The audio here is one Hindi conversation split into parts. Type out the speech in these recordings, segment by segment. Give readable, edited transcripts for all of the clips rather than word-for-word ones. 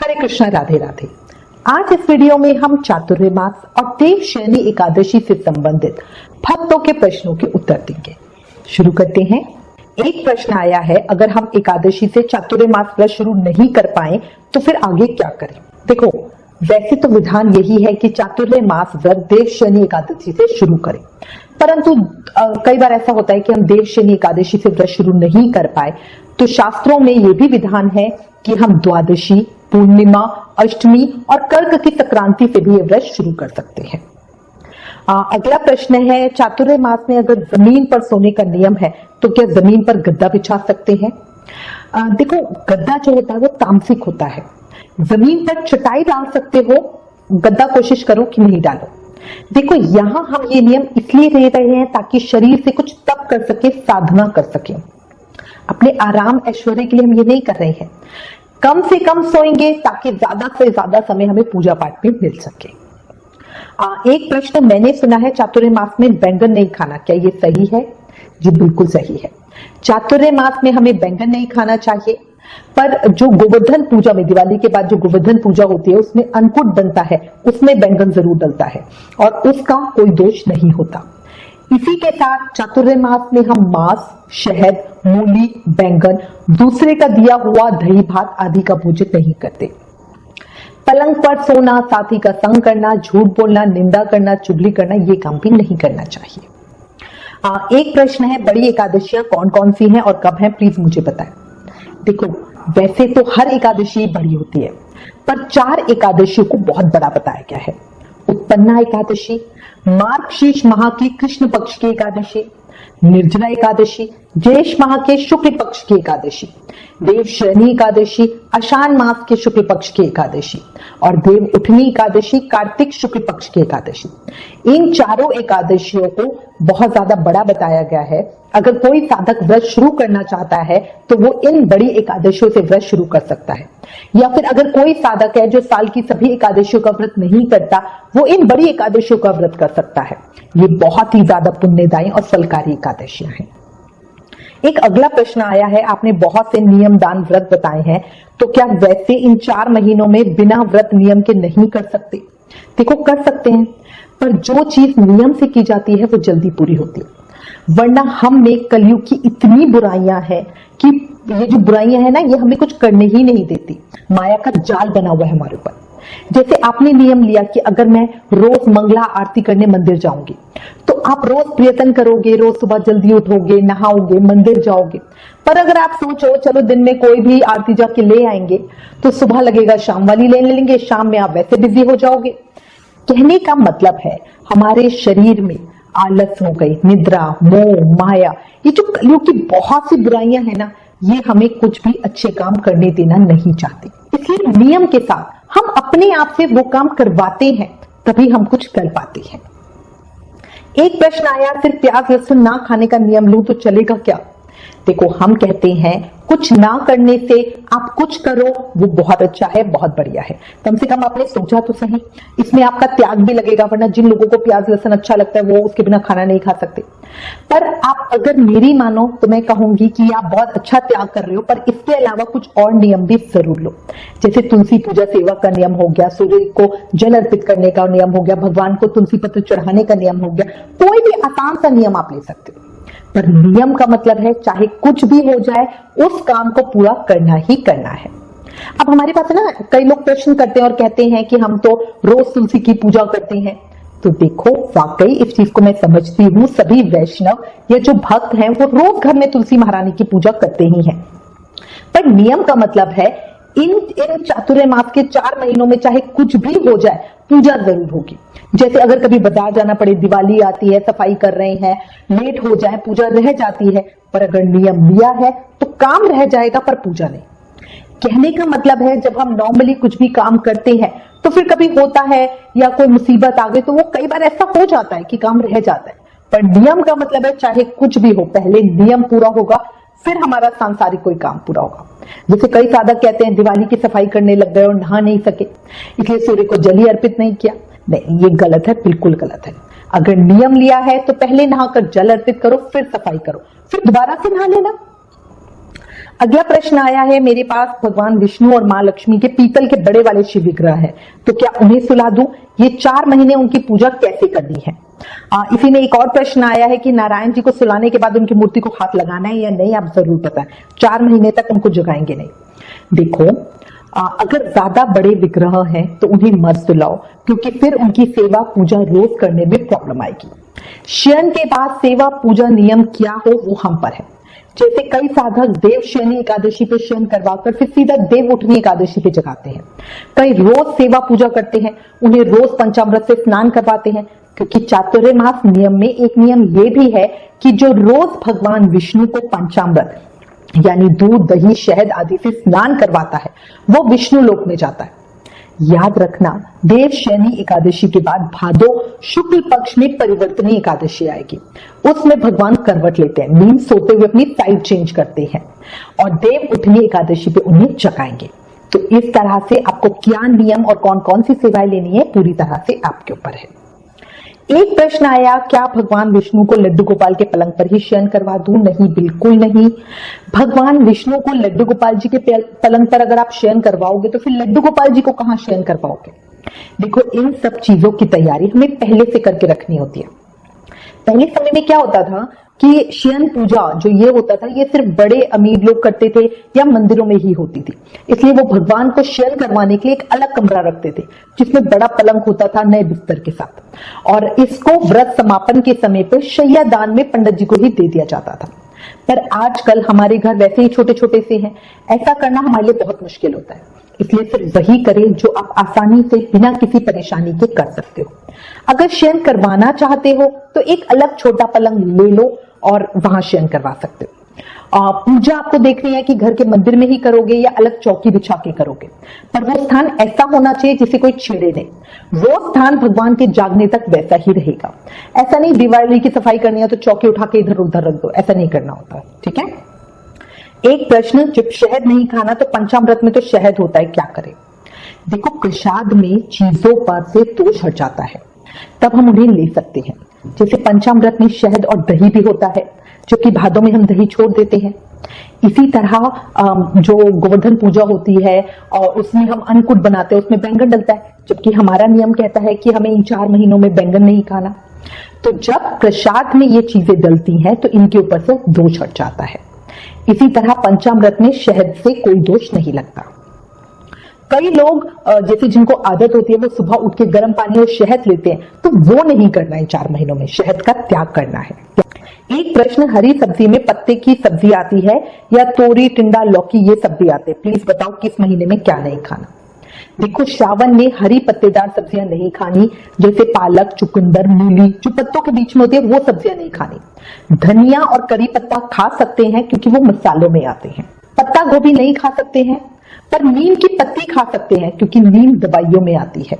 हरे कृष्णा, राधे राधे। आज इस वीडियो में हम चातुर्य मास और देवशयनी एकादशी से संबंधित भक्तों के प्रश्नों के उत्तर देंगे। शुरू करते हैं। एक प्रश्न आया है, अगर हम एकादशी से चातुर्य मास व्रत शुरू नहीं कर पाए तो फिर आगे क्या करें। देखो, वैसे तो विधान यही है कि चातुर्य मास व्रत देवशयनी एकादशी से शुरू करें, परंतु कई बार ऐसा होता है कि हम देवशयनी एकादशी से व्रत शुरू नहीं कर पाए, तो शास्त्रों में यह भी विधान है कि हम द्वादशी, पूर्णिमा, अष्टमी और कर्क की संक्रांति से भी ये व्रत शुरू कर सकते हैं। अगला प्रश्न है, चातुर्य मास में अगर जमीन पर सोने का नियम है तो क्या जमीन पर गद्दा बिछा सकते हैं। देखो, गद्दा जो होता है वो तामसिक होता है। जमीन पर चटाई डाल सकते हो, गद्दा कोशिश करो कि नहीं डालो। देखो, यहां हम ये नियम इसलिए ले रहे हैं ताकि शरीर से कुछ तप कर सके, साधना कर सके। अपने आराम ऐश्वर्य के लिए हम ये नहीं कर रहे हैं। कम से कम सोएंगे ताकि ज्यादा से ज्यादा समय हमें पूजा पाठ में मिल सके। एक प्रश्न मैंने सुना है, चातुर्य मास में बैंगन नहीं खाना, क्या ये सही है। जी बिल्कुल सही है। चातुर्य मास में हमें बैंगन नहीं खाना चाहिए, पर जो गोवर्धन पूजा में, दिवाली के बाद जो गोवर्धन पूजा होती है उसमें अन्नकूट बनता है, उसमें बैंगन जरूर डलता है और उसका कोई दोष नहीं होता। इसी के साथ चातुर्य मास में हम मांस, शहद, मूली, बैंगन, दूसरे का दिया हुआ दही भात आदि का भोजन नहीं करते। पलंग पर सोना, साथी का संग करना, झूठ बोलना, निंदा करना, चुगली करना, ये काम भी नहीं करना चाहिए। एक प्रश्न है, बड़ी एकादशियां कौन कौन सी हैं और कब हैं, प्लीज मुझे बताएं। देखो, वैसे तो हर एकादशी बड़ी होती है, पर 4 एकादशियों को बहुत बड़ा बताया गया है। उत्पन्ना एकादशी, मार्गशीर्ष माह की कृष्ण पक्ष की एकादशी, निर्जला एकादशी, ज्येष्ठ माह के शुक्ल पक्ष की एकादशी, देवशयनी एकादशी, आषाढ़ मास के शुक्ल पक्ष की एकादशी और देव उठनी एकादशी, कार्तिक शुक्ल पक्ष की एकादशी। इन चारों एकादशियों को बहुत ज्यादा बड़ा बताया गया है। अगर कोई साधक व्रत शुरू करना चाहता है तो वो इन बड़ी एकादशियों से व्रत शुरू कर सकता है, या फिर अगर कोई साधक है जो साल की सभी एकादशियों का व्रत नहीं करता, वो इन बड़ी एकादशियों का व्रत कर सकता है। ये बहुत ही ज्यादा पुण्यदायी और फलकारी एकादशियां हैं। एक अगला प्रश्न आया है, आपने बहुत से नियम दान व्रत बताए हैं, तो क्या वैसे इन 4 महीनों में बिना व्रत नियम के नहीं कर सकते। देखो, कर सकते हैं, पर जो चीज नियम से की जाती है वो जल्दी पूरी होती है। वरना हम में कलयुग की इतनी बुराइयां हैं कि ये जो बुराइयां हैं ना, ये हमें कुछ करने ही नहीं देती। माया का जाल बना हुआ है हमारे ऊपर। जैसे आपने नियम लिया कि अगर मैं रोज मंगला आरती करने मंदिर जाऊंगी, तो आप रोज प्रयत्न करोगे, रोज सुबह जल्दी उठोगे, नहाओगे, मंदिर जाओगे। पर अगर आप सोचो चलो दिन में कोई भी आरती जाके ले आएंगे, तो सुबह लगेगा शाम वाली ले लेंगे, शाम में आप वैसे बिजी हो जाओगे। कहने का मतलब है, हमारे शरीर में आलस हो गई, निद्रा, मोह, माया, ये जो कलयुग की बहुत सी बुराइयां है ना, ये हमें कुछ भी अच्छे काम करने देना नहीं चाहती। इसलिए नियम के साथ हम अपने आप से वो काम करवाते हैं, तभी हम कुछ कर पाते हैं। एक प्रश्न आया, सिर्फ प्याज लहसुन ना खाने का नियम लूं तो चलेगा क्या। देखो, हम कहते हैं कुछ ना करने से आप कुछ करो, वो बहुत अच्छा है, बहुत बढ़िया है। कम से कम आपने सोचा तो सही, इसमें आपका त्याग भी लगेगा। वरना जिन लोगों को प्याज लहसुन अच्छा लगता है वो उसके बिना खाना नहीं खा सकते। पर आप अगर मेरी मानो तो मैं कहूंगी कि आप बहुत अच्छा त्याग कर रहे हो, पर इसके अलावा कुछ और नियम भी जरूर लो। जैसे तुलसी पूजा सेवा का नियम हो गया, सूर्य को जल अर्पित करने का नियम हो गया, भगवान को तुलसी पत्र चढ़ाने का नियम हो गया। कोई भी आसान सा नियम आप ले सकते हो, पर नियम का मतलब है चाहे कुछ भी हो जाए उस काम को पूरा करना ही करना है। अब हमारे पास है ना, कई लोग प्रश्न करते हैं और कहते हैं कि हम तो रोज तुलसी की पूजा करते हैं। तो देखो, वाकई इस चीज को मैं समझती हूँ, सभी वैष्णव या जो भक्त हैं वो रोज घर में तुलसी महारानी की पूजा करते ही हैं। पर नियम का मतलब है इन चातुर्य मास के 4 महीनों में चाहे कुछ भी हो जाए, पूजा जरूर होगी। जैसे अगर कभी बाजार जाना पड़े, दिवाली आती है, सफाई कर रहे हैं, लेट हो जाए, पूजा रह जाती है। पर अगर नियम लिया है तो काम रह जाएगा पर पूजा नहीं। कहने का मतलब है, जब हम नॉर्मली कुछ भी काम करते हैं तो फिर कभी होता है या कोई मुसीबत आ गई तो वो कई बार ऐसा हो जाता है कि काम रह जाता है। पर नियम का मतलब है चाहे कुछ भी हो, पहले नियम पूरा होगा, फिर हमारा सांसारिक कोई काम पूरा होगा। जैसे कई साधक कहते हैं दिवाली की सफाई करने लग गए और नहा नहीं सके, इसलिए सूर्य को जल ही अर्पित नहीं किया। नहीं, ये गलत है, बिल्कुल गलत है। अगर नियम लिया है तो पहले नहाकर जल अर्पित करो, फिर सफाई करो, फिर दोबारा से नहा लेना। अगला प्रश्न आया है, मेरे पास भगवान विष्णु और मां लक्ष्मी के पीतल के बड़े वाले शिव विग्रह है, तो क्या उन्हें सुला दूं? ये 4 महीने उनकी पूजा कैसे करनी है? इसी में एक और प्रश्न आया है कि नारायण जी को सुलाने के बाद उनकी मूर्ति को हाथ लगाना है या नहीं? आप जरूर बताएं, 4 महीने तक उनको जगाएंगे नहीं। देखो, अगर ज्यादा बड़े विग्रह हैं तो उन्हें मत सुलाओ, क्योंकि फिर उनकी सेवा पूजा रोज करने में प्रॉब्लम आएगी। शयन के बाद सेवा पूजा नियम क्या हो वो हम पर है। जैसे कई साधक देव शयनी एकादशी पे शयन करवाकर फिर सीधा देव उठनी एकादशी पे जगाते हैं। कई रोज सेवा पूजा करते हैं, उन्हें रोज पंचामृत से स्नान करवाते हैं, क्योंकि चातुर्मास नियम में एक नियम ये भी है कि जो रोज भगवान विष्णु को पंचामृत यानी दूध, दही, शहद आदि से स्नान करवाता है वो विष्णु लोक में जाता है। याद रखना, देव शयनी एकादशी के बाद भादो शुक्ल पक्ष में परिवर्तनी एकादशी आएगी। उसमें भगवान करवट लेते हैं, नींद सोते हुए अपनी साइड चेंज करते हैं और देव उठनी एकादशी पे उन्हें जगाएंगे। तो इस तरह से आपको क्या नियम और कौन कौन सी सेवाएं लेनी है पूरी तरह से आपके ऊपर है। एक प्रश्न आया, क्या भगवान विष्णु को लड्डू गोपाल के पलंग पर ही शयन करवा दूं? नहीं, बिल्कुल नहीं। भगवान विष्णु को लड्डू गोपाल जी के पलंग पर अगर आप शयन करवाओगे तो फिर लड्डू गोपाल जी को कहां शयन करवाओगे? देखो, इन सब चीजों की तैयारी हमें पहले से करके रखनी होती है। पहले समय में क्या होता था कि शयन पूजा जो ये होता था ये सिर्फ बड़े अमीर लोग करते थे या मंदिरों में ही होती थी, इसलिए वो भगवान को शयन करवाने के लिए एक अलग कमरा रखते थे जिसमें बड़ा पलंग होता था नए बिस्तर के साथ, और इसको व्रत समापन के समय पर शैया दान में पंडित जी को ही दे दिया जाता था। पर आजकल हमारे घर वैसे ही छोटे छोटे से हैं, ऐसा करना हमारे लिए बहुत मुश्किल होता है, इसलिए सिर्फ वही करें जो आप आसानी से बिना किसी परेशानी के कर सकते हो। अगर शयन करवाना चाहते हो तो एक अलग छोटा पलंग ले लो और वहां शयन करवा सकते हो। पूजा आपको देखनी है कि घर के मंदिर में ही करोगे या अलग चौकी बिछा के करोगे, पर वो स्थान ऐसा होना चाहिए जिसे कोई छेड़े नहीं। वो स्थान भगवान के जागने तक वैसा ही रहेगा। ऐसा नहीं दिवाली की सफाई करनी है तो चौकी उठा के इधर उधर रख दो, ऐसा नहीं करना होता, ठीक है। एक प्रश्न, जब शहद नहीं खाना तो पंचामृत में तो शहद होता है, क्या करें? देखो, प्रसाद में चीजों पर से दोष हट जाता है, तब हम उन्हें ले सकते हैं। जैसे पंचामृत में शहद और दही भी होता है, जो कि भादों में हम दही छोड़ देते हैं। इसी तरह जो गोवर्धन पूजा होती है और उसमें हम अन्नकूट बनाते हैं, उसमें बैंगन डलता है, जबकि हमारा नियम कहता है कि हमें इन 4 महीनों में बैंगन नहीं खाना। तो जब प्रसाद में ये चीजें डलती हैं तो इनके ऊपर से दोष हट जाता है। इसी तरह पंचामृत में शहद से कोई दोष नहीं लगता। कई लोग जैसे जिनको आदत होती है वो सुबह उठ के गर्म पानी और शहद लेते हैं, तो वो नहीं करना है। 4 महीनों में शहद का त्याग करना है। एक प्रश्न, हरी सब्जी में पत्ते की सब्जी आती है या तोरी, टिंडा, लौकी ये सब भी आते हैं, प्लीज बताओ किस महीने में क्या नहीं खाना? देखो, श्रावण में हरी पत्तेदार सब्जियां नहीं खानी, जैसे पालक, चुकंदर, मूली जो पत्तों के बीच में होती है वो सब्जियां नहीं खानी। धनिया और करी पत्ता खा सकते हैं क्योंकि वो मसालों में आते हैं। पत्ता गोभी नहीं खा सकते हैं, पर नीम की पत्ती खा सकते हैं क्योंकि नीम दवाइयों में आती है।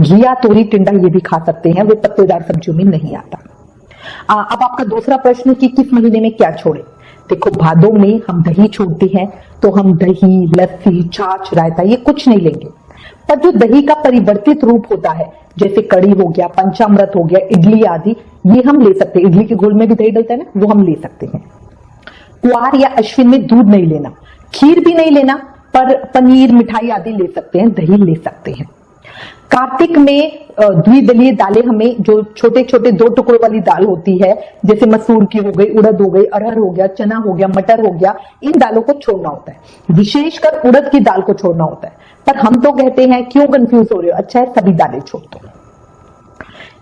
घिया, तोरी, टिंडा ये भी खा सकते हैं, वो पत्तेदार सब्जियों में नहीं आता। अब आपका दूसरा प्रश्न कि किस महीने में क्या छोड़े? देखो, भादों में हम दही छोड़ते हैं तो हम दही, लस्सी, छाछ, रायता ये कुछ नहीं लेंगे, पर जो दही का परिवर्तित रूप होता है जैसे कड़ी हो गया, पंचामृत हो गया, इडली आदि, ये हम ले सकते हैं। इडली के घोल में भी दही डलता है ना, वो हम ले सकते हैं। कुआर या अश्विन में दूध नहीं लेना, खीर भी नहीं लेना, पर पनीर, मिठाई आदि ले सकते हैं, दही ले सकते हैं। कार्तिक में द्विदलीय दालें, हमें जो छोटे छोटे 2 टुकड़ों वाली दाल होती है, जैसे मसूर की हो गई, उड़द हो गई, अरहर हो गया, चना हो गया, मटर हो गया, इन दालों को छोड़ना होता है। विशेषकर उड़द की दाल को छोड़ना होता है, पर हम तो कहते हैं क्यों कंफ्यूज हो रहे हो, अच्छा है सभी दालें छोड़ दो।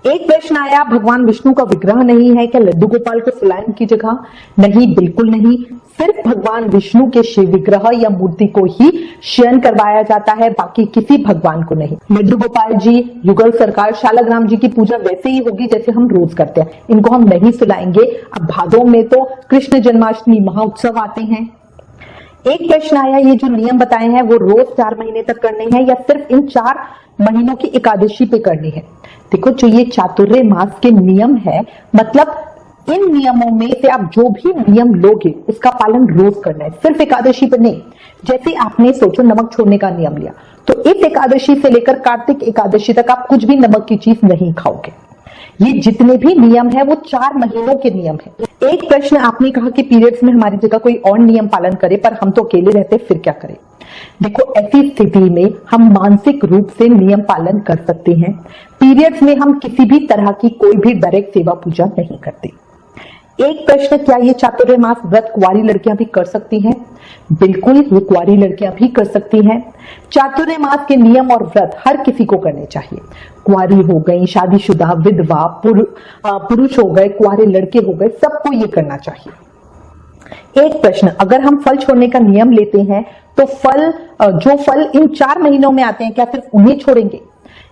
एक प्रश्न आया, भगवान विष्णु का विग्रह नहीं है, क्या लड्डू गोपाल को सुलाएं की जगह? नहीं, बिल्कुल नहीं। सिर्फ भगवान विष्णु के शिव विग्रह या मूर्ति को ही शयन करवाया जाता है, बाकी किसी भगवान को नहीं। लड्डू गोपाल जी, युगल सरकार, शालाग्राम जी की पूजा वैसे ही होगी जैसे हम रोज करते हैं, इनको हम नहीं सुलाएंगे। अब भादों में तो कृष्ण जन्माष्टमी महाउत्सव आते हैं। एक प्रश्न आया, ये जो नियम बताए हैं वो रोज 4 महीने तक करने हैं या सिर्फ इन 4 महीनों की एकादशी पे करनी है? देखो, जो ये चातुर्य मास के नियम है, मतलब इन नियमों में से आप जो भी नियम लोगे उसका पालन रोज करना है, सिर्फ एकादशी पर नहीं। जैसे आपने सोचो नमक छोड़ने का नियम लिया, तो इस एकादशी से लेकर कार्तिक एकादशी तक आप कुछ भी नमक की चीज नहीं खाओगे। ये जितने भी नियम है वो 4 महीनों के नियम है। एक प्रश्न आपने कहा कि पीरियड्स में हमारी जगह कोई और नियम पालन करे, पर हम तो अकेले रहते, फिर क्या करें? देखो, ऐसी स्थिति में हम मानसिक रूप से नियम पालन कर सकते हैं। पीरियड्स में हम किसी भी तरह की कोई भी डायरेक्ट सेवा पूजा नहीं करते। एक प्रश्न, क्या ये चातुर्मास व्रत कुंवारी लड़कियां भी कर सकती हैं? बिल्कुल, ये कुंवारी लड़कियां भी कर सकती हैं। चातुर्मास के नियम और व्रत हर किसी को करने चाहिए। कुंवारी हो गई, शादीशुदा, विधवा, पुरुष हो गए, कुंवारे लड़के हो गए, सबको ये करना चाहिए। एक प्रश्न, अगर हम फल छोड़ने का नियम लेते हैं तो जो फल इन 4 महीनों में आते हैं, क्या सिर्फ उन्हें छोड़ेंगे?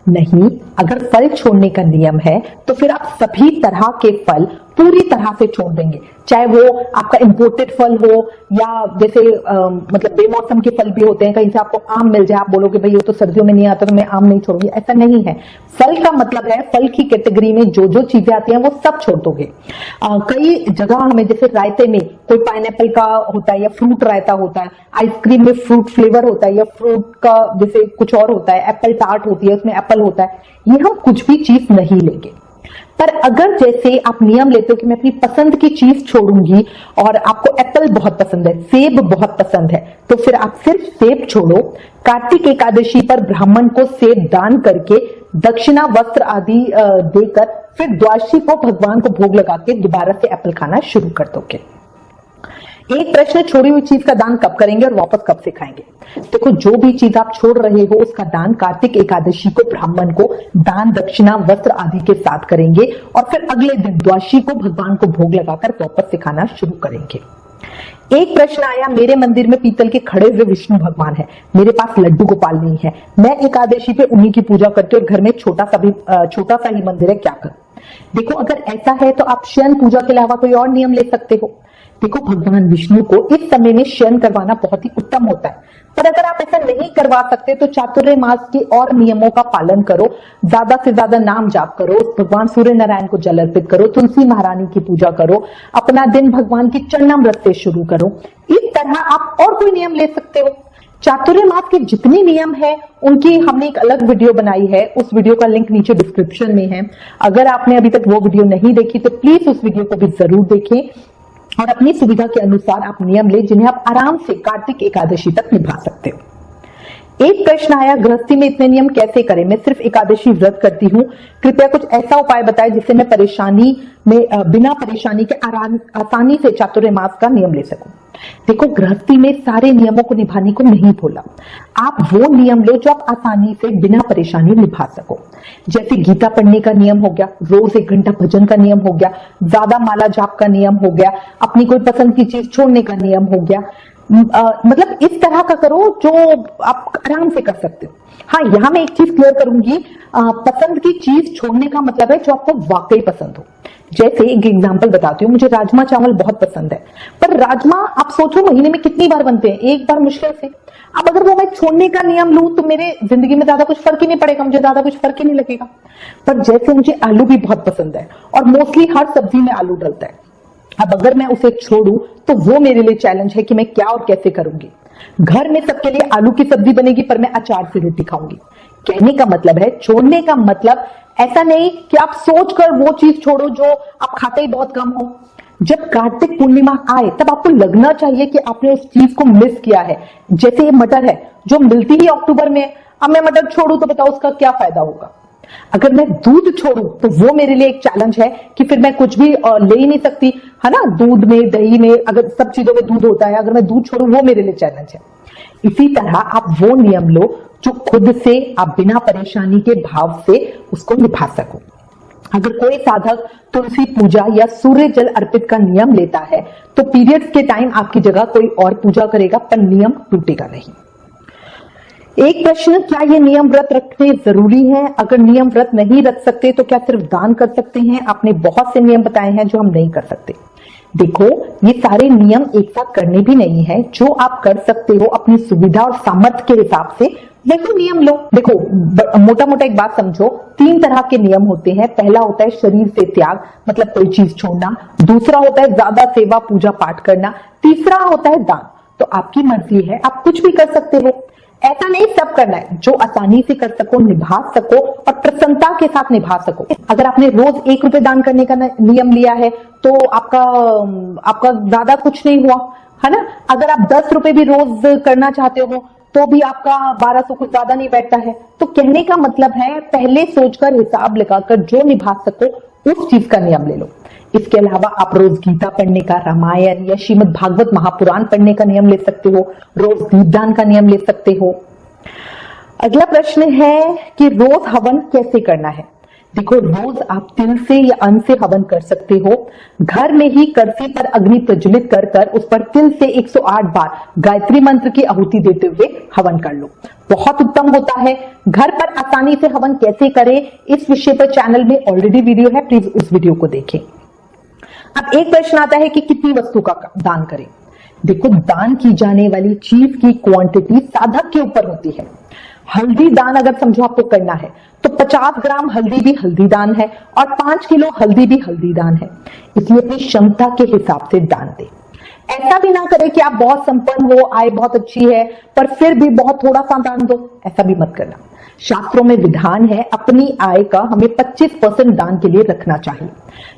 नहीं, अगर फल छोड़ने का नियम है तो फिर आप सभी तरह के फल पूरी तरह से छोड़ देंगे, चाहे वो आपका इंपोर्टेड फल हो या जैसे मतलब बेमौसम के फल भी होते हैं। कहीं से आपको आम मिल जाए, आप बोलोगे भाई ये तो सर्दियों में नहीं आता तो मैं आम नहीं छोड़ूंगी, ऐसा नहीं है। फल का मतलब है फल की कैटेगरी में जो जो चीजें आती हैं वो सब छोड़ दोगे। कई जगह हमें जैसे रायते में कोई पाइनएप्पल का होता है या फ्रूट रायता होता है, आइसक्रीम में फ्रूट फ्लेवर होता है या फ्रूट का जैसे कुछ और होता है, एप्पल टार्ट होती है उसमें एप्पल होता है, ये हम कुछ भी चीज नहीं लेंगे। पर अगर जैसे आप नियम लेते हो कि मैं अपनी पसंद की चीज छोड़ूंगी और आपको एप्पल बहुत पसंद है, सेब बहुत पसंद है, तो फिर आप सिर्फ सेब छोड़ो। कार्तिक एकादशी पर ब्राह्मण को सेब दान करके दक्षिणा, वस्त्र आदि देकर फिर द्वादशी को भगवान को भोग लगा के दोबारा से एप्पल खाना शुरू कर दोगे। एक प्रश्न, छोड़ी हुई चीज का दान कब करेंगे और वापस कब से खाएंगे? देखो, जो भी चीज आप छोड़ रहे हो उसका दान कार्तिक एकादशी को ब्राह्मण को दान, दक्षिणा, वस्त्र आदि के साथ करेंगे और फिर अगले दिन द्वादशी को भगवान को भोग लगाकर वापस से खाना शुरू करेंगे। एक प्रश्न आया, मेरे मंदिर में पीतल के खड़े हुए विष्णु भगवान है, मेरे पास लड्डू गोपाल नहीं है, मैं एकादशी पे उन्हीं की पूजा करती हूँ और घर में छोटा सा ही मंदिर है, क्या करूं? देखो, अगर ऐसा है तो आप शयन पूजा के अलावा कोई और नियम ले सकते हो। देखो, भगवान विष्णु को इस समय में शयन करवाना बहुत ही उत्तम होता है, पर अगर आप ऐसा नहीं करवा सकते तो चातुर्य मास के और नियमों का पालन करो। ज्यादा से ज्यादा नाम जाप करो, भगवान सूर्य नारायण को जल अर्पित करो, तुलसी महारानी की पूजा करो, अपना दिन भगवान की चरणामृत से शुरू करो। इस तरह आप और कोई नियम ले सकते हो। चातुर्य मास के जितने नियम है उनकी हमने एक अलग वीडियो बनाई है, उस वीडियो का लिंक नीचे डिस्क्रिप्शन में है। अगर आपने अभी तक वो वीडियो नहीं देखी तो प्लीज उस वीडियो को भी जरूर देखें और अपनी सुविधा के अनुसार आप नियम ले जिन्हें आप आराम से कार्तिक एकादशी तक निभा सकते हो। एक प्रश्न आया, गृहस्थी में इतने नियम कैसे करें? मैं सिर्फ एकादशी व्रत करती हूँ, कृपया कुछ ऐसा उपाय बताएं जिससे मैं बिना परेशानी के आसानी से चातुर्य मास का नियम ले सकूं। देखो, गृहस्थी में सारे नियमों को निभाने को नहीं बोला, आप वो नियम लो जो आप आसानी से बिना परेशानी निभा सको। जैसे गीता पढ़ने का नियम हो गया, रोज 1 घंटा भजन का नियम हो गया, ज्यादा माला जाप का नियम हो गया, अपनी कोई पसंद की चीज छोड़ने का नियम हो गया। मतलब इस तरह का करो जो आप आराम से कर सकते हो। हाँ, यहां मैं एक चीज क्लियर करूंगी, पसंद की चीज छोड़ने का मतलब है जो आपको वाकई पसंद हो। जैसे एक एग्जांपल बताती हूँ, मुझे राजमा चावल बहुत पसंद है, पर राजमा आप सोचो महीने में कितनी बार बनते हैं? 1 बार मुश्किल से। अब अगर वो मैं छोड़ने का नियम लूं तो मेरे जिंदगी में ज्यादा कुछ फर्क ही नहीं पड़ेगा, मुझे ज्यादा कुछ फर्क ही नहीं लगेगा। पर जैसे मुझे आलू भी बहुत पसंद है और मोस्टली हर सब्जी में आलू डलता है, अब अगर मैं उसे छोड़ूं तो वो मेरे लिए चैलेंज है कि मैं क्या और कैसे करूंगी। घर में सबके लिए आलू की सब्जी बनेगी पर मैं अचार से रोटी खाऊंगी। कहने का मतलब है, छोड़ने का मतलब ऐसा नहीं कि आप सोचकर वो चीज छोड़ो जो आप खाते ही बहुत कम हो। जब कार्तिक पूर्णिमा आए तब आपको लगना चाहिए कि आपने उस चीज को मिस किया है। जैसे ये मटर है जो मिलती ही अक्टूबर में, अब मैं मटर छोड़ू तो बताओ उसका क्या फायदा होगा। अगर मैं दूध छोड़ू तो वो मेरे लिए एक चैलेंज है कि फिर मैं कुछ भी ले ही नहीं सकती, है ना। दूध में, दही में, अगर सब चीजों में दूध होता है, अगर मैं दूध छोड़ू वो मेरे लिए चैलेंज है। इसी तरह आप वो नियम लो जो खुद से आप बिना परेशानी के भाव से उसको निभा सको। अगर कोई साधक तुलसी पूजा या सूर्य जल अर्पित का नियम लेता है तो पीरियड्स के टाइम आपकी जगह कोई और पूजा करेगा, पर नियम टूटेगा नहीं। एक प्रश्न, क्या ये नियम व्रत रखने जरूरी है? अगर नियम व्रत नहीं रख सकते तो क्या सिर्फ दान कर सकते हैं? आपने बहुत से नियम बताए हैं जो हम नहीं कर सकते। देखो, ये सारे नियम एक साथ करने भी नहीं है, जो आप कर सकते हो अपनी सुविधा और सामर्थ्य के हिसाब से वही नियम लो। देखो, मोटा मोटा एक बात समझो, 3 तरह के नियम होते हैं। पहला होता है शरीर से त्याग, मतलब कोई चीज छोड़ना। दूसरा होता है ज्यादा सेवा पूजा पाठ करना। तीसरा होता है दान। तो आपकी मर्जी है, आप कुछ भी कर सकते हो। ऐसा नहीं सब करना है, जो आसानी से कर सको, निभा सको और प्रसन्नता के साथ निभा सको। अगर आपने रोज 1 रुपए दान करने का नियम लिया है तो आपका ज्यादा कुछ नहीं हुआ, है ना। अगर आप 10 रुपए भी रोज करना चाहते हो तो भी आपका 1200 कुछ ज्यादा नहीं बैठता है। तो कहने का मतलब है पहले सोचकर, हिसाब लगाकर जो निभा सको उस चीज का नियम ले लो। इसके अलावा आप रोज गीता पढ़ने का, रामायण या श्रीमद् भागवत महापुराण पढ़ने का नियम ले सकते हो, रोज दीपदान का नियम ले सकते हो। अगला प्रश्न है कि रोज हवन कैसे करना है। देखो, रोज आप तिल से या अन्न से हवन कर सकते हो। घर में ही करसी पर अग्नि प्रज्वलित कर कर उस पर तिल से 108 बार गायत्री मंत्र की आहुति देते हुए हवन कर लो, बहुत उत्तम होता है। घर पर आसानी से हवन कैसे करें, इस विषय पर चैनल में ऑलरेडी वीडियो है, प्लीज उस वीडियो को देखें। अब एक प्रश्न आता है कि कितनी वस्तु का दान करें। देखो, दान की जाने वाली चीज की क्वांटिटी साधक के ऊपर होती है। हल्दी दान अगर समझो आपको करना है तो 50 ग्राम हल्दी भी हल्दी दान है और 5 किलो हल्दी भी हल्दी दान है। इसलिए अपनी क्षमता के हिसाब से दान दे। ऐसा भी ना करें कि आप बहुत संपन्न हो, आय बहुत अच्छी है, पर फिर भी बहुत थोड़ा सा दान दो, ऐसा भी मत करना। शास्त्रों में विधान है अपनी आय का हमें 25% दान के लिए रखना चाहिए,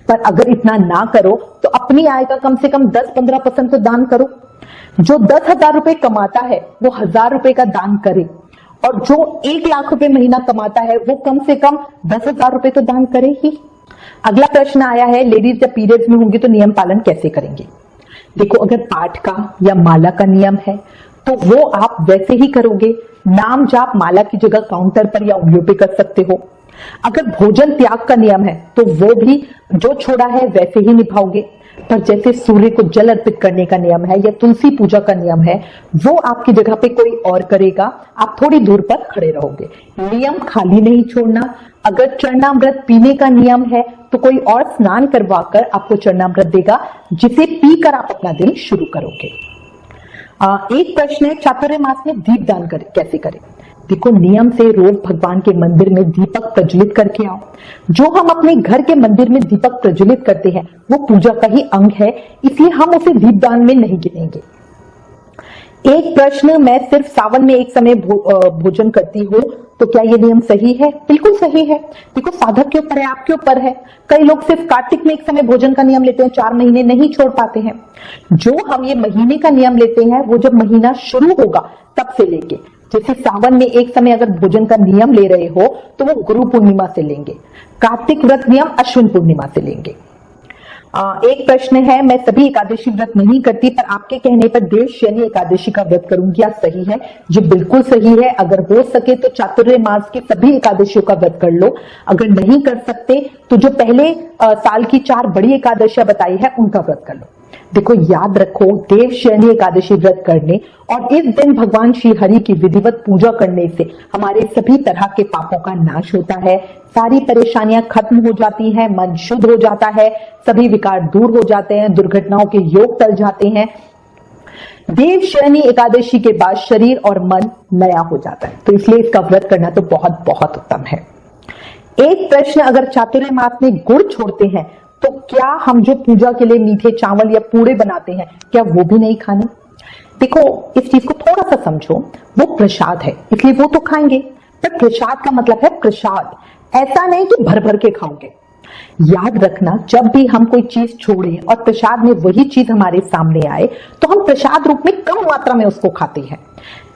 पर अगर इतना ना करो तो अपनी आय का कम से कम 10-15% तो दान करो। जो 10,000 रुपए कमाता है वो 1,000 रुपए का दान करे, और जो 1 लाख रुपए महीना कमाता है वो कम से कम 10,000 रुपए तो दान करे ही। अगला प्रश्न आया है, लेडीज जब पीरियड्स में होंगी तो नियम पालन कैसे करेंगे। देखो, अगर पाठ का या माला का नियम है तो वो आप वैसे ही करोगे। नाम जाप माला की जगह काउंटर पर या उंगलियों पे कर सकते हो। अगर भोजन त्याग का नियम है तो वो भी जो छोड़ा है वैसे ही निभाओगे। पर जैसे सूर्य को जल अर्पित करने का नियम है या तुलसी पूजा का नियम है, वो आपकी जगह पे कोई और करेगा, आप थोड़ी दूर पर खड़े रहोगे। नियम खाली नहीं छोड़ना। अगर चरणामृत पीने का नियम है तो कोई और स्नान करवाकर आपको चरणामृत देगा, जिसे पीकर आप अपना दिन शुरू करोगे। एक प्रश्न है, चातुर्य मास में दीप दान कैसे करें। देखो, नियम से रोज भगवान के मंदिर में दीपक प्रज्वलित करके आओ। जो हम अपने घर के मंदिर में दीपक प्रज्वलित करते हैं वो पूजा का ही अंग है, इसलिए हम उसे दीपदान में नहीं गिनेंगे। एक प्रश्न, मैं सिर्फ सावन में एक समय भोजन करती हूँ तो क्या ये नियम सही है। बिल्कुल सही है। देखो, साधक के ऊपर है, आपके ऊपर है। कई लोग सिर्फ कार्तिक में एक समय भोजन का नियम लेते हैं, 4 महीने नहीं छोड़ पाते हैं। जो हम ये महीने का नियम लेते हैं वो जब महीना शुरू होगा तब से लेके, जैसे सावन में एक समय अगर भोजन का नियम ले रहे हो तो वो गुरु पूर्णिमा से लेंगे। कार्तिक व्रत नियम अश्विन पूर्णिमा से लेंगे। एक प्रश्न है, मैं सभी एकादशी व्रत नहीं करती पर आपके कहने पर देवशयनी एकादशी का व्रत करूंगी, क्या सही है। जी बिल्कुल सही है। अगर हो सके तो चातुर्य मास के सभी एकादशियों का व्रत कर लो। अगर नहीं कर सकते तो जो पहले साल की 4 बड़ी एकादशियां बताई है उनका व्रत कर लो। देखो, याद रखो, देवशयनी एकादशी व्रत करने और इस दिन भगवान श्री हरि की विधिवत पूजा करने से हमारे सभी तरह के पापों का नाश होता है, सारी परेशानियां खत्म हो जाती हैं, मन शुद्ध हो जाता है, सभी विकार दूर हो जाते हैं, दुर्घटनाओं के योग टल जाते हैं। देवशयनी एकादशी के बाद शरीर और मन नया हो जाता है, तो इसलिए इसका व्रत करना तो बहुत बहुत उत्तम है। एक प्रश्न, अगर चातुर्य मास में गुड़ छोड़ते हैं तो क्या हम जो पूजा के लिए मीठे चावल या पूड़े बनाते हैं क्या वो भी नहीं खाने। देखो, इस चीज को थोड़ा सा समझो, वो प्रसाद है इसलिए वो तो खाएंगे, पर प्रसाद का मतलब है प्रसाद, ऐसा नहीं कि भर भर के खाओगे। याद रखना, जब भी हम कोई चीज छोड़े और प्रसाद में वही चीज हमारे सामने आए तो हम प्रसाद रूप में कम मात्रा में उसको खाते हैं।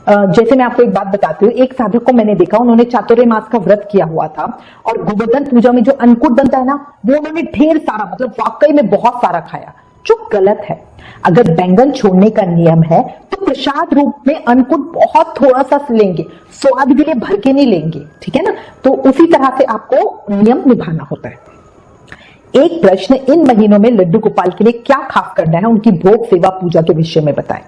जैसे मैं आपको एक बात बताती हूँ, एक साधक को मैंने देखा, उन्होंने चातुर्य मास का व्रत किया हुआ था और गोवर्धन पूजा में जो अन्नकूट बनता है ना, वो उन्होंने ढेर सारा, मतलब वाकई में बहुत सारा खाया, जो गलत है। अगर बैंगन छोड़ने का नियम है तो प्रसाद रूप में अन्नकूट बहुत थोड़ा सा लेंगे, स्वाद के लिए भर के नहीं लेंगे, ठीक है ना। तो उसी तरह से आपको नियम निभाना होता है। एक प्रश्न, इन महीनों में लड्डू गोपाल के लिए क्या खास करना है, उनकी भोग सेवा पूजा के विषय में बताएं।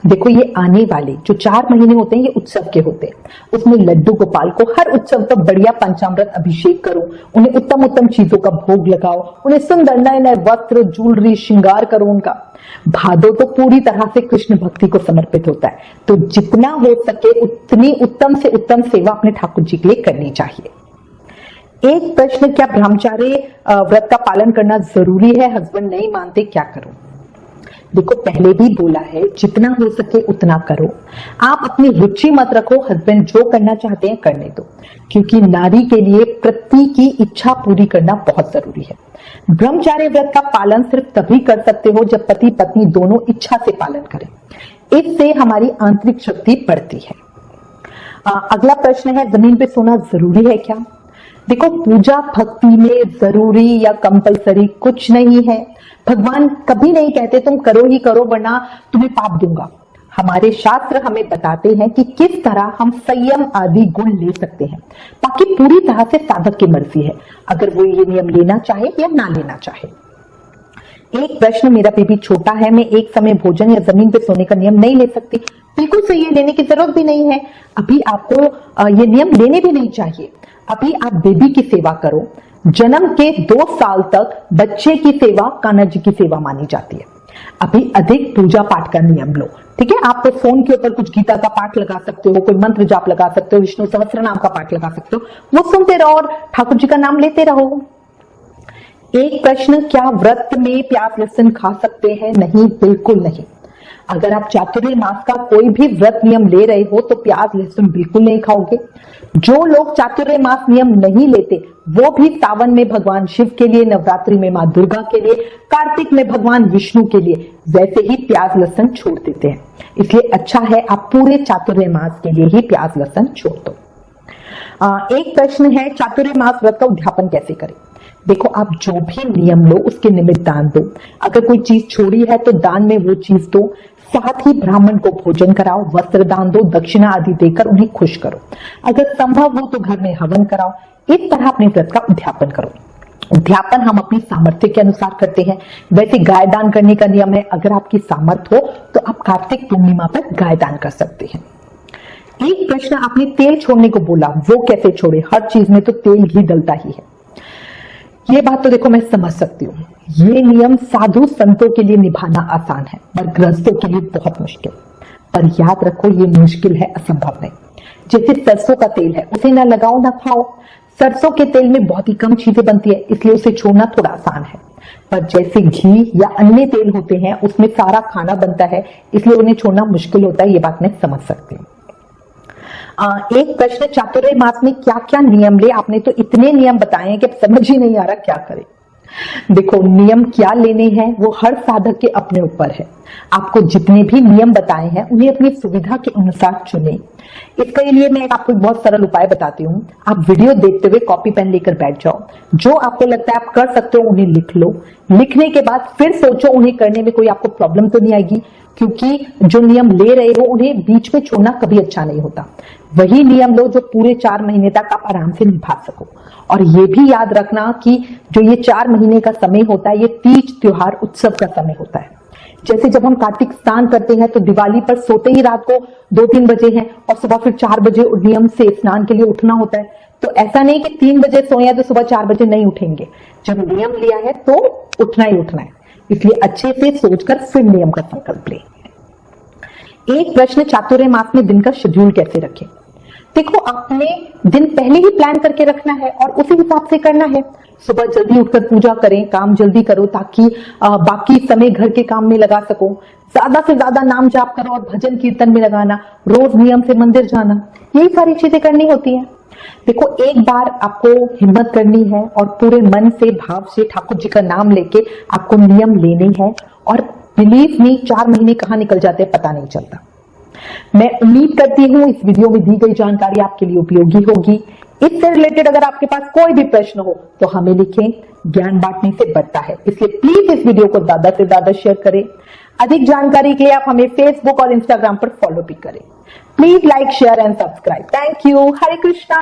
देखो, ये आने वाले जो 4 महीने होते हैं ये उत्सव के होते हैं। उसमें लड्डू गोपाल को हर उत्सव पर बढ़िया पंचामृत अभिषेक करो, उन्हें उत्तम उत्तम चीजों का भोग लगाओ, उन्हें सुंदर नए नए वस्त्र, ज्वेलरी, श्रृंगार करो उनका। भादो तो पूरी तरह से कृष्ण भक्ति को समर्पित होता है, तो जितना हो सके उतनी उत्तम से उत्तम सेवा अपने ठाकुर जी के लिए करनी चाहिए। एक प्रश्न, क्या ब्रह्मचार्य व्रत का पालन करना जरूरी है, हस्बैंड नहीं मानते, क्या करूं। देखो पहले भी बोला है, जितना हो सके उतना करो। आप अपनी रुचि मत रखो, हस्बैंड जो करना चाहते हैं करने दो, क्योंकि नारी के लिए पति की इच्छा पूरी करना बहुत जरूरी है। ब्रह्मचार्य व्रत का पालन सिर्फ तभी कर सकते हो जब पति पत्नी दोनों इच्छा से पालन करें। इससे हमारी आंतरिक शक्ति बढ़ती है। अगला प्रश्न है, जमीन पे सोना जरूरी है क्या? देखो, पूजा भक्ति में जरूरी या कंपलसरी कुछ नहीं है। भगवान कभी नहीं कहते तुम करो ही करो वरना तुम्हें पाप दूंगा। हमारे शास्त्र हमें बताते हैं कि किस तरह हम संयम आदि गुण ले सकते हैं। बाकी पूरी तरह से साधक की मर्जी है, अगर वो ये नियम लेना चाहे या ना लेना चाहे। एक प्रश्न, मेरा बेबी छोटा है, मैं एक समय भोजन या जमीन पे सोने का नियम नहीं ले सकती। बिल्कुल सही है, लेने की जरूरत भी नहीं है। अभी आपको ये नियम लेने भी नहीं चाहिए। अभी आप बेबी की सेवा करो। जन्म के 2 साल तक बच्चे की सेवा कान्हा जी की सेवा मानी जाती है। अभी अधिक पूजा पाठ का नियम लो, ठीक है। आप तो फोन के ऊपर कुछ गीता का पाठ लगा सकते हो, कोई मंत्र जाप लगा सकते हो, विष्णु सहस्त्र नाम का पाठ लगा सकते हो, वो सुनते रहो और ठाकुर जी का नाम लेते रहो। एक प्रश्न, क्या व्रत में प्याज लहसुन खा सकते हैं? नहीं, बिल्कुल नहीं। अगर आप चातुर्य मास का कोई भी व्रत नियम ले रहे हो तो प्याज लहसुन बिल्कुल नहीं खाओगे। जो लोग चातुर्य मास नियम नहीं लेते वो भी सावन में भगवान शिव के लिए, नवरात्रि में मां दुर्गा के लिए, कार्तिक में भगवान विष्णु के लिए वैसे ही प्याज लहसुन छोड़ देते हैं। इसलिए अच्छा है आप पूरे चातुर्य मास के लिए ही प्याज लहसुन छोड़ दो। एक प्रश्न है, चातुर्य मास व्रत का उद्यापन कैसे करें? देखो, आप जो भी नियम लो उसके निमित्त दान दो। अगर कोई चीज छोड़ी है तो दान में वो चीज दो। साथ ही ब्राह्मण को भोजन कराओ, वस्त्र दान दो, दक्षिणा आदि देकर उन्हें खुश करो। अगर संभव हो तो घर में हवन कराओ। इस तरह अपने व्रत का उद्यापन करो। उद्यापन हम अपनी सामर्थ्य के अनुसार करते हैं। वैसे गाय दान करने का नियम है, अगर आपकी सामर्थ्य हो तो आप कार्तिक पूर्णिमा पर गाय दान कर सकते हैं। एक प्रश्न, आपने तेल छोड़ने को बोला, वो कैसे छोड़े? हर चीज में तो तेल ही डलता ही है। ये बात तो देखो मैं समझ सकती हूँ। ये नियम साधु संतों के लिए निभाना आसान है, पर गृहस्थों के लिए बहुत मुश्किल। पर याद रखो, ये मुश्किल है, असंभव नहीं। जैसे सरसों का तेल है, उसे ना लगाओ ना खाओ। सरसों के तेल में बहुत ही कम चीजें बनती है, इसलिए उसे छोड़ना थोड़ा आसान है। पर जैसे घी या अन्य तेल होते हैं, उसमें सारा खाना बनता है, इसलिए उन्हें छोड़ना मुश्किल होता है। ये बात मैं समझ सकती हूँ। एक प्रश्न, चातुर्य मास में क्या क्या नियम ले? आपने तो इतने नियम बताए हैं कि समझ ही नहीं आ रहा क्या करें। देखो, नियम क्या लेने हैं वो हर साधक के अपने ऊपर है। आपको जितने भी नियम बताए हैं उन्हें अपनी सुविधा के अनुसार चुने। इसके लिए मैं आपको बहुत सरल उपाय बताती हूँ। आप वीडियो देखते हुए कॉपी पेन लेकर बैठ जाओ। जो आपको लगता है आप कर सकते हो उन्हें लिख लो। लिखने के बाद फिर सोचो उन्हें करने में कोई आपको प्रॉब्लम तो नहीं आएगी, क्योंकि जो नियम ले रहे हो उन्हें बीच में छोड़ना कभी अच्छा नहीं होता। वही नियम लो जो पूरे 4 महीने तक आप आराम से निभा सको। और ये भी याद रखना कि जो ये 4 महीने का समय होता है, ये तीज त्योहार उत्सव का समय होता है। जैसे जब हम कार्तिक स्नान करते हैं तो दिवाली पर सोते ही रात को 2-3 बजे हैं और सुबह फिर 4 बजे नियम से स्नान के लिए उठना होता है। तो ऐसा नहीं कि 3 बजे सोए तो सुबह 4 बजे नहीं उठेंगे। जब नियम लिया है तो उठना ही उठना है, इसलिए अच्छे से सोचकर फिर नियम का संकल्प लें। एक प्रश्न, चातुर्य मास में दिन का शेड्यूल कैसे रखें? देखो, आपने दिन पहले ही प्लान करके रखना है और उसी हिसाब से करना है। सुबह जल्दी उठकर पूजा करें, काम जल्दी करो ताकि बाकी समय घर के काम में लगा सको। ज्यादा से ज्यादा नाम जाप करो और भजन कीर्तन में लगाना। रोज नियम से मंदिर जाना, यही सारी चीजें करनी होती हैं। देखो, एक बार आपको हिम्मत करनी है और पूरे मन से भाव से ठाकुर जी का नाम लेके आपको नियम लेने हैं। और बिलीव मी, 4 महीने कहाँ निकल जाते हैं पता नहीं चलता। मैं उम्मीद करती हूँ इस वीडियो में दी गई जानकारी आपके लिए उपयोगी होगी। इससे रिलेटेड अगर आपके पास कोई भी प्रश्न हो तो हमें लिखें। ज्ञान बांटने से बढ़ता है, इसलिए प्लीज इस वीडियो को ज्यादा से ज्यादा शेयर करें। अधिक जानकारी के लिए आप हमें फेसबुक और इंस्टाग्राम पर फॉलो भी करें। Please like, share and subscribe. Thank you. Hare Krishna.